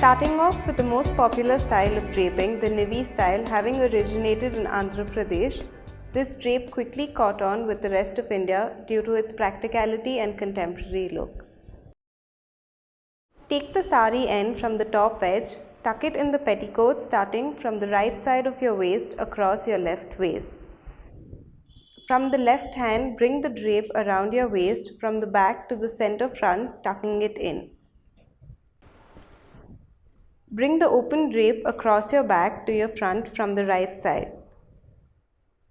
Starting off with the most popular style of draping, the Nivi style, having originated in Andhra Pradesh, this drape quickly caught on with the rest of India due to its practicality and contemporary look. Take the sari end from the top edge, tuck it in the petticoat starting from the right side of your waist across your left waist. From the left hand, bring the drape around your waist from the back to the center front, tucking it in. Bring the open drape across your back to your front from the right side.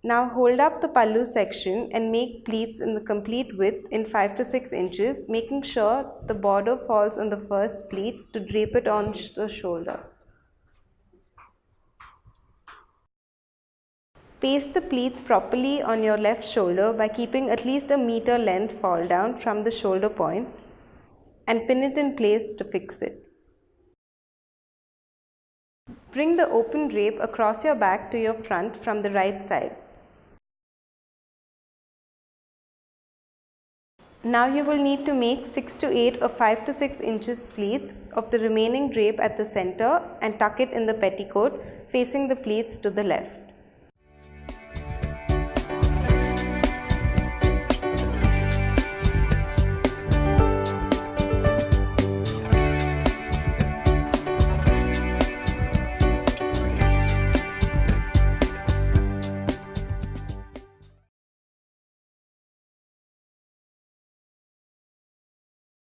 Now hold up the pallu section and make pleats in the complete width in 5 to 6 inches, making sure the border falls on the first pleat to drape it on the shoulder. Paste the pleats properly on your left shoulder by keeping at least a meter length fall down from the shoulder point and pin it in place to fix it. Bring the open drape across your back to your front from the right side. Now you will need to make 6 to 8 or 5 to 6 inches pleats of the remaining drape at the center and tuck it in the petticoat facing the pleats to the left.